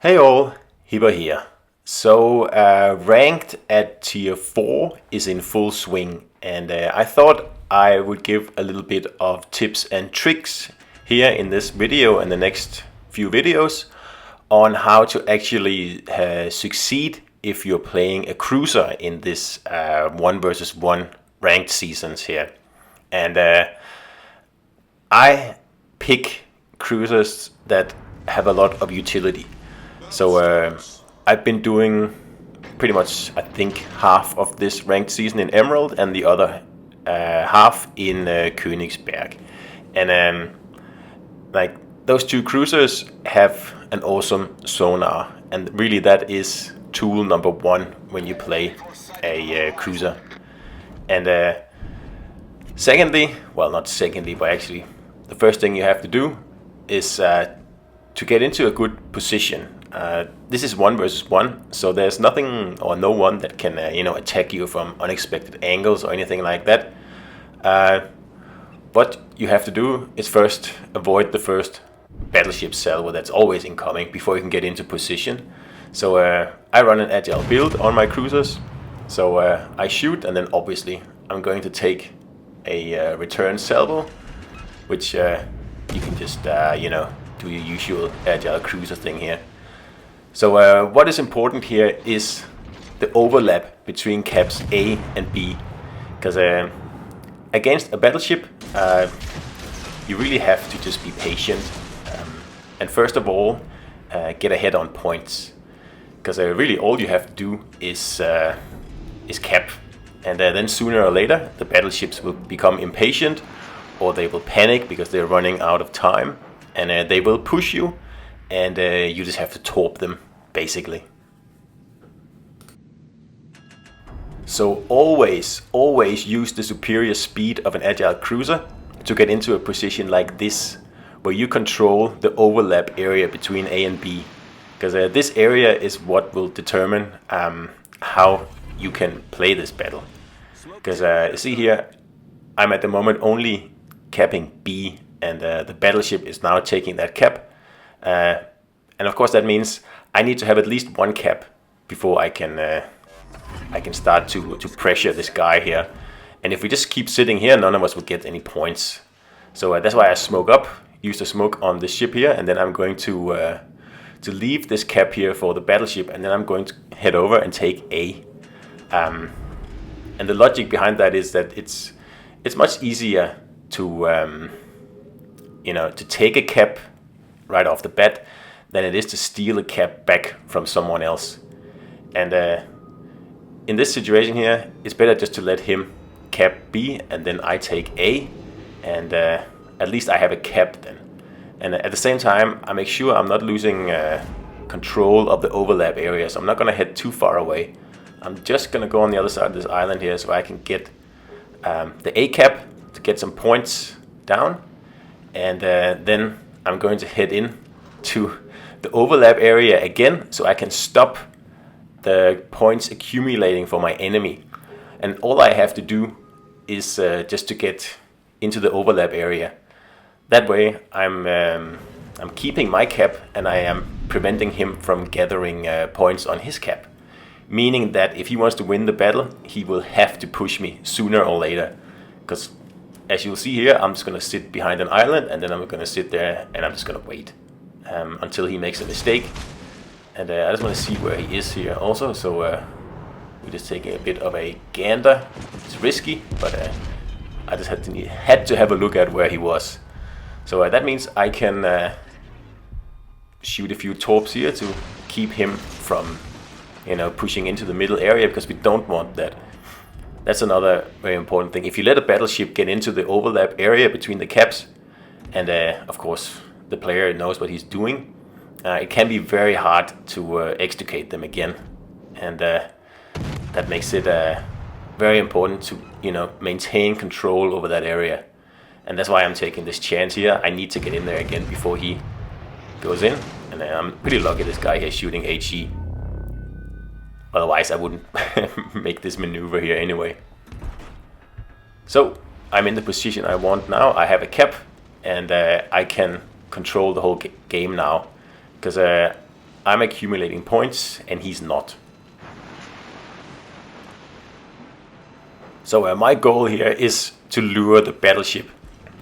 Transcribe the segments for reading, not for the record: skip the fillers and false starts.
Hey all, Hibber here. So ranked at tier 4 is in full swing, and I thought I would give a little bit of tips and tricks here in this video and the next few videos on how to actually succeed if you're playing a cruiser in this 1 versus 1 ranked seasons here. And I pick cruisers that have a lot of utility. So I've been doing pretty much, I think, half of this ranked season in Emerald and the other half in Königsberg. And like those two cruisers have an awesome sonar, and really that is tool number 1 when you play a cruiser. And secondly, well, not secondly, but actually the first thing you have to do is to get into a good position. This is 1 versus 1, so there's nothing or no one that can attack you from unexpected angles or anything like that. What you have to do is first avoid the first battleship salvo that's always incoming before you can get into position. So I run an agile build on my cruisers, so I shoot, and then obviously I'm going to take a return salvo, which you can just do your usual agile cruiser thing here. So what is important here is the overlap between caps A and B, because against a battleship you really have to just be patient, and first of all get ahead on points, because really all you have to do is cap, and then sooner or later the battleships will become impatient, or they will panic because they're running out of time, and they will push you, and you just have to torp them, basically. So always use the superior speed of an agile cruiser to get into a position like this, where you control the overlap area between A and B, because this area is what will determine how you can play this battle. Because see here, I'm at the moment only capping B, and the battleship is now taking that cap, and of course that means I need to have at least 1 cap before I can start to pressure this guy here. And if we just keep sitting here, none of us will get any points. So that's why I smoke up, use the smoke on the ship here, and then I'm going to leave this cap here for the battleship, and then I'm going to head over and take A. And the logic behind that is that it's much easier to to take a cap right off the bat than it is to steal a cap back from someone else. And in this situation here, it's better just to let him cap B, and then I take A, and at least I have a cap then. And at the same time, I make sure I'm not losing control of the overlap area, so I'm not going to head too far away. I'm just going to go on the other side of this island here, so I can get the A cap to get some points down, and then I'm going to head in to the overlap area again, so I can stop the points accumulating for my enemy. And all I have to do is just to get into the overlap area. That way I'm keeping my cap, and I am preventing him from gathering points on his cap, meaning that if he wants to win the battle, he will have to push me sooner or later. Because as you'll see here, I'm just going to sit behind an island, and then I'm going to sit there and I'm just going to wait until he makes a mistake. And I just want to see where he is here also, so we're just taking a bit of a gander. It's risky, but I just had to have a look at where he was. So that means I can shoot a few torps here to keep him from pushing into the middle area, because we don't want that. That's another very important thing. If you let a battleship get into the overlap area between the caps, and of course the player knows what he's doing, it can be very hard to extricate them again, and that makes it very important to maintain control over that area. And that's why I'm taking this chance here. I need to get in there again before he goes in, and I'm pretty lucky this guy here shooting HE. Otherwise I wouldn't make this maneuver here anyway. So I'm in the position I want now. I have a cap, and I can control the whole game now, because I'm accumulating points and he's not. So my goal here is to lure the battleship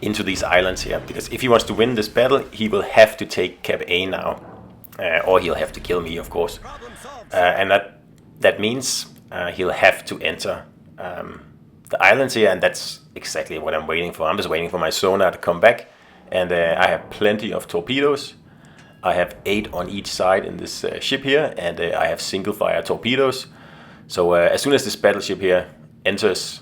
into these islands here, because if he wants to win this battle, he will have to take Cap A now, or he'll have to kill me, of course, and that means he'll have to enter the islands here, and that's exactly what I'm waiting for. I'm just waiting for my sonar to come back, and I have plenty of torpedoes. I have 8 on each side in this ship here, and I have single fire torpedoes. So as soon as this battleship here enters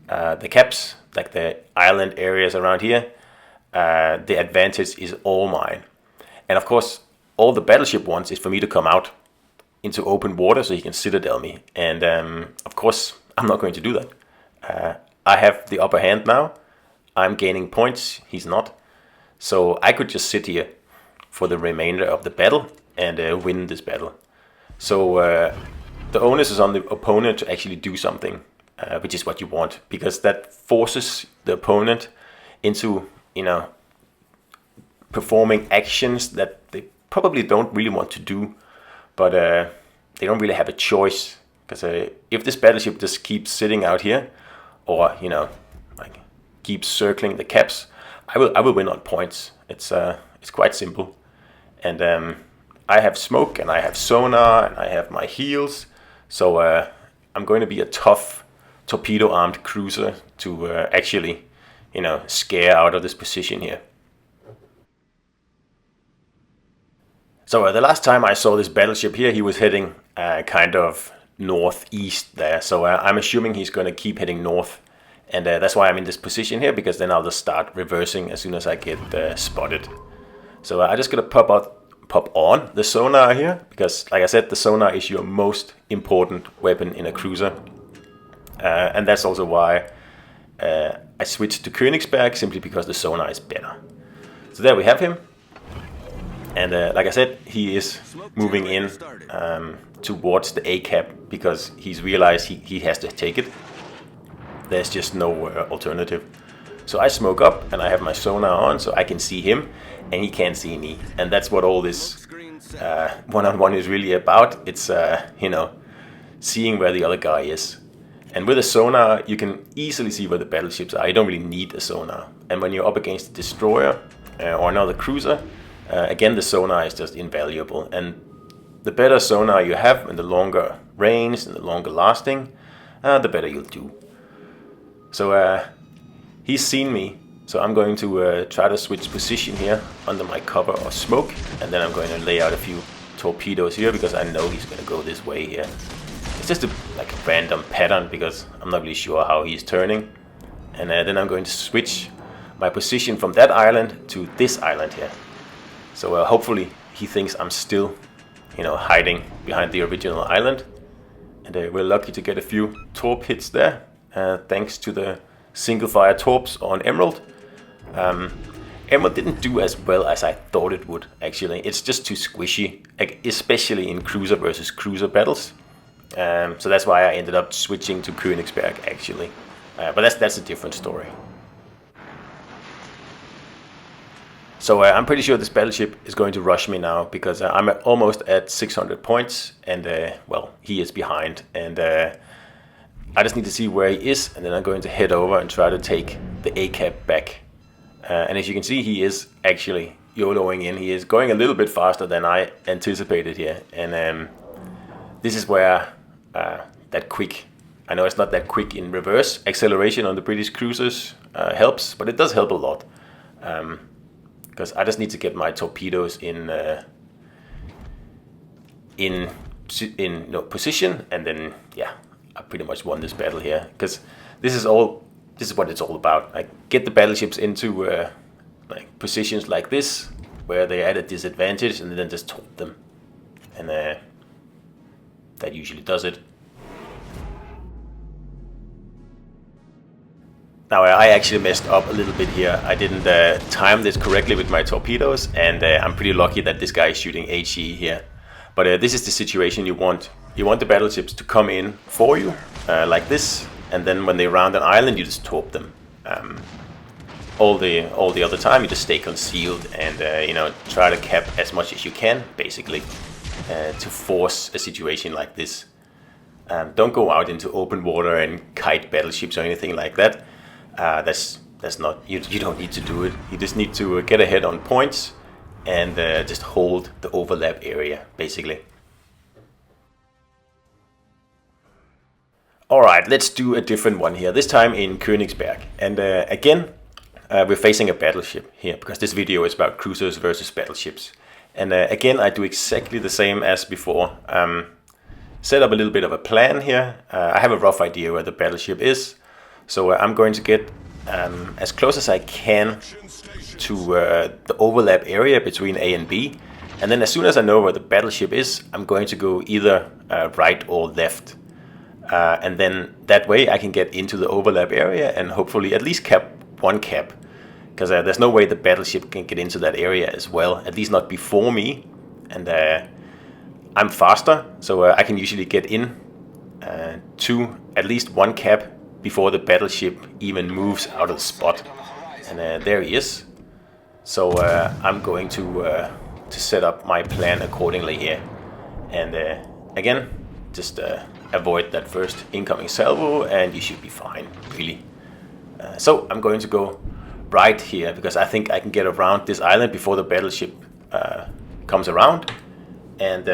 the caps, like the island areas around here, the advantage is all mine. And of course, all the battleship wants is for me to come out into open water so he can citadel me. And of course, I'm not going to do that. I have the upper hand now. I'm gaining points, he's not. So I could just sit here for the remainder of the battle and win this battle. So the onus is on the opponent to actually do something, which is what you want, because that forces the opponent into, you know, performing actions that they probably don't really want to do, but they don't really have a choice. Because if this battleship just keeps sitting out here, or, you know, like keeps circling the caps, I will win on points. It's quite simple. And I have smoke, and I have sonar, and I have my heels, so I'm going to be a tough torpedo armed cruiser to actually, you know, scare out of this position here. So the last time I saw this battleship here, he was heading kind of northeast there, so I'm assuming he's going to keep heading north, and that's why I'm in this position here, because then I'll just start reversing as soon as I get spotted. So I'm just going to pop on the sonar here, because like I said, the sonar is your most important weapon in a cruiser, and that's also why I switched to Königsberg, simply because the sonar is better. So there we have him. And like I said, he is moving in towards the A cap, because he's realized he has to take it. There's just no alternative. So I smoke up, and I have my sonar on, so I can see him, and he can't see me. And that's what all this one-on-one is really about. It's, you know, seeing where the other guy is. And with a sonar, you can easily see where the battleships are. You don't really need a sonar. And when you're up against a destroyer or another cruiser, again, the sonar is just invaluable. And the better sonar you have, and the longer range and the longer lasting, the better you'll do. So he's seen me, so I'm going to try to switch position here under my cover of smoke, and then I'm going to lay out a few torpedoes here, because I know he's going to go this way here. It's just like a random pattern, because I'm not really sure how he's turning. And then I'm going to switch my position from that island to this island here. So hopefully he thinks I'm still, you know, hiding behind the original island. And we're lucky to get a few torp hits there, thanks to the single fire torps on Emerald. Emerald didn't do as well as I thought it would, actually. It's just too squishy, especially in cruiser versus cruiser battles. So that's why I ended up switching to Königsberg, actually. But that's a different story. So I'm pretty sure this battleship is going to rush me now, because I'm almost at 600 points, and well, he is behind, and I just need to see where he is, and then I'm going to head over and try to take the A cap back. And as you can see, he is actually YOLOing in. He is going a little bit faster than I anticipated here, and this is where that quick, I know it's not that quick in reverse, acceleration on the British cruisers helps, but it does help a lot. Because I just need to get my torpedoes in position, and then yeah, I pretty much won this battle here. Because this is what it's all about. Like, get the battleships into like positions like this, where they're at a disadvantage, and then just torp them, and that usually does it. Now I actually messed up a little bit here. I didn't time this correctly with my torpedoes, and I'm pretty lucky that this guy is shooting HE here. But this is the situation you want. You want the battleships to come in for you, like this, and then when they round an island, you just torp them. All the other time, you just stay concealed and you know, try to cap as much as you can, basically. to force a situation like this. Don't go out into open water and kite battleships or anything like that. That's not, you don't need to do it. You just need to get ahead on points and just hold the overlap area, basically. Alright, let's do a different one here, this time in Königsberg. And again, we're facing a battleship here, because this video is about cruisers versus battleships. And again, I do exactly the same as before. Set up a little bit of a plan here. I have a rough idea where the battleship is. So I'm going to get as close as I can to the overlap area between A and B. And then as soon as I know where the battleship is, I'm going to go either right or left. And then that way I can get into the overlap area and hopefully at least cap one cap. Because there's no way the battleship can get into that area as well, at least not before me. And I'm faster, so I can usually get in to at least one cap before the battleship even moves out of the spot. And there he is. So I'm going to set up my plan accordingly here. And again, just avoid that first incoming salvo and you should be fine, really. So I'm going to go right here because I think I can get around this island before the battleship comes around. And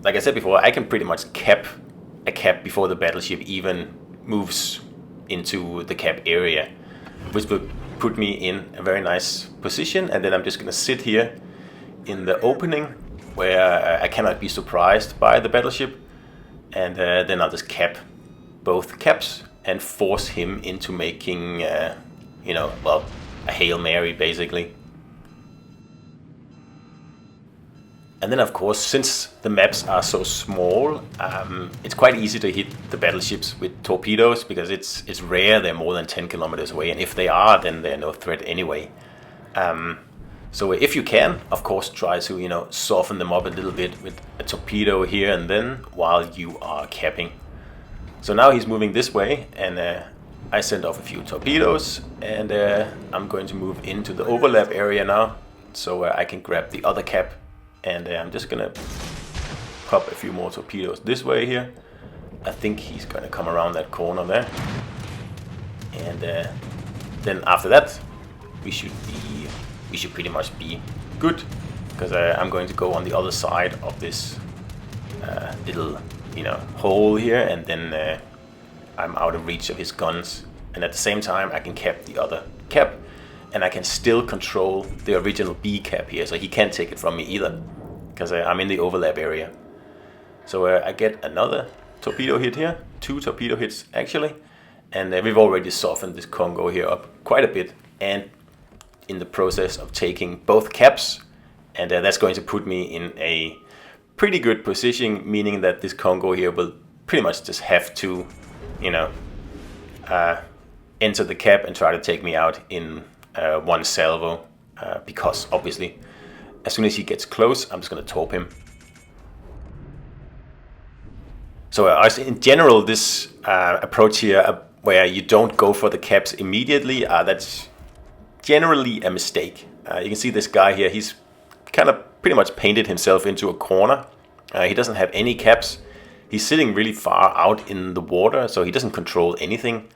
like I said before, I can pretty much cap a cap before the battleship even moves into the cap area, which will put me in a very nice position. And then I'm just going to sit here in the opening where I cannot be surprised by the battleship. And then I'll just cap both caps and force him into making, you know, well, a Hail Mary, basically. And then, of course, since the maps are so small, it's quite easy to hit the battleships with torpedoes because it's rare they're more than 10 kilometers away. And if they are, then they're no threat anyway. So if you can, of course, try to, you know, soften them up a little bit with a torpedo here and then while you are capping. So now he's moving this way, and I sent off a few torpedoes, and I'm going to move into the overlap area now, so I can grab the other cap, and I'm just gonna pop a few more torpedoes this way here. I think he's gonna come around that corner there, and then after that we should pretty much be good, because I'm going to go on the other side of this little, you know, hole here, and then I'm out of reach of his guns, and at the same time I can cap the other cap, and I can still control the original B cap here, so he can't take it from me either, because I'm in the overlap area. So I get another torpedo hit here, 2 torpedo hits actually, and we've already softened this Congo here up quite a bit, and in the process of taking both caps, and that's going to put me in a pretty good position, meaning that this Congo here will pretty much just have to, you know, enter the cap and try to take me out in one salvo, because obviously as soon as he gets close, I'm just going to torp him. So in general, this approach here where you don't go for the caps immediately, that's generally a mistake. You can see this guy here, he's kind of pretty much painted himself into a corner. He doesn't have any caps. He's sitting really far out in the water, so he doesn't control anything.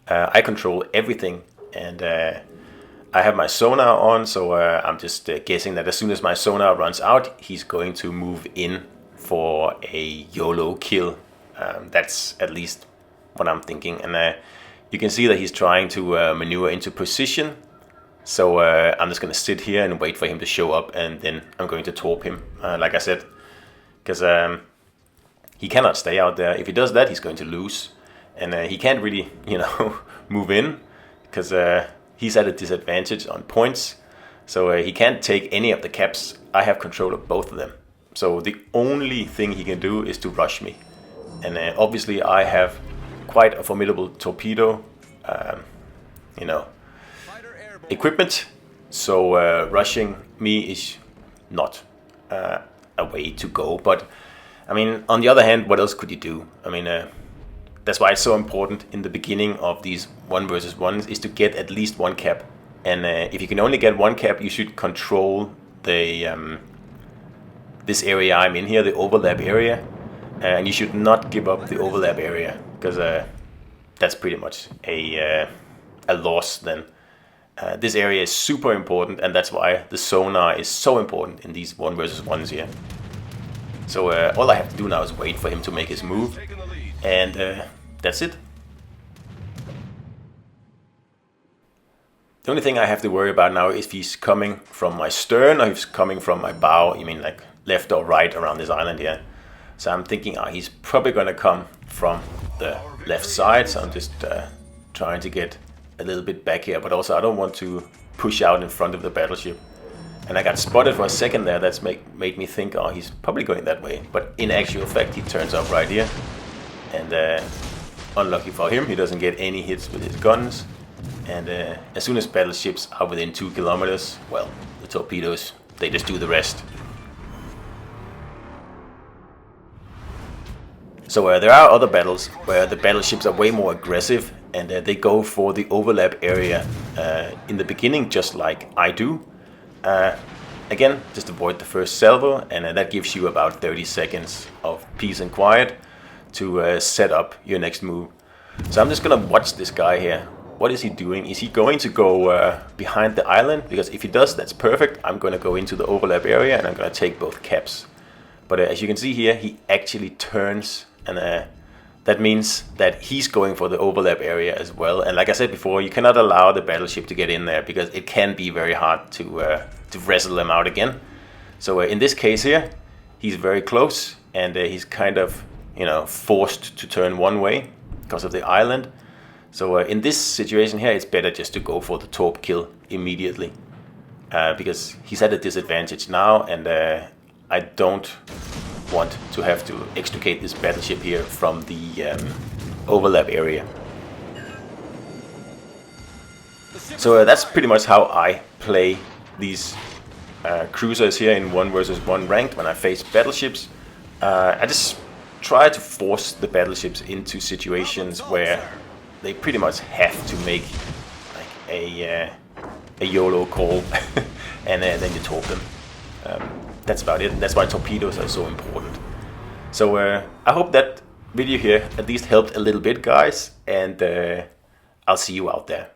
I control everything, and I have my sonar on, so I'm just guessing that as soon as my sonar runs out, he's going to move in for a YOLO kill. That's at least what I'm thinking. And you can see that he's trying to maneuver into position. So I'm just going to sit here and wait for him to show up, and then I'm going to torp him, like I said. Because he cannot stay out there. If he does that, he's going to lose. And he can't really, you know, move in, because he's at a disadvantage on points. So he can't take any of the caps. I have control of both of them. So the only thing he can do is to rush me. And obviously I have quite a formidable torpedo, you know, equipment. So rushing me is not a way to go. But I mean, on the other hand, what else could you do? I mean, that's why it's so important in the beginning of these 1 versus 1s is to get at least one cap. And if you can only get one cap, you should control the this area I'm in here, the overlap area, and you should not give up the overlap area, because that's pretty much a loss then. This area is super important, and that's why the sonar is so important in these 1 versus 1s here. So all I have to do now is wait for him to make his move, and that's it. The only thing I have to worry about now is if he's coming from my stern or if he's coming from my bow. You mean like left or right around this island here. So I'm thinking he's probably going to come from the left side, so I'm just trying to get a little bit back here, but also I don't want to push out in front of the battleship. And I got spotted for a second there. That's made me think, he's probably going that way, but in actual fact he turns up right here, and unlucky for him, he doesn't get any hits with his guns. And as soon as battleships are within 2 kilometers, well, the torpedoes, they just do the rest. So there are other battles where the battleships are way more aggressive, and they go for the overlap area in the beginning, just like I do. Again, just avoid the first salvo, and that gives you about 30 seconds of peace and quiet to set up your next move. So I'm just gonna watch this guy here. What is he doing? Is he going to go behind the island? Because if he does, that's perfect. I'm gonna go into the overlap area and I'm gonna take both caps. But as you can see here, he actually turns, and that means that he's going for the overlap area as well. And like I said before, you cannot allow the battleship to get in there because it can be very hard to wrestle them out again. So in this case here, he's very close, and he's kind of, forced to turn one way because of the island. So in this situation here, it's better just to go for the torp kill immediately, because he's at a disadvantage now, and I don't want to have to extricate this battleship here from the overlap area. So that's pretty much how I play these cruisers here in 1 versus 1 ranked when I face battleships. I just try to force the battleships into situations where they pretty much have to make like a YOLO call and then you torp them. That's about it. That's why torpedoes are so important. So I hope that video here at least helped a little bit, guys, and I'll see you out there.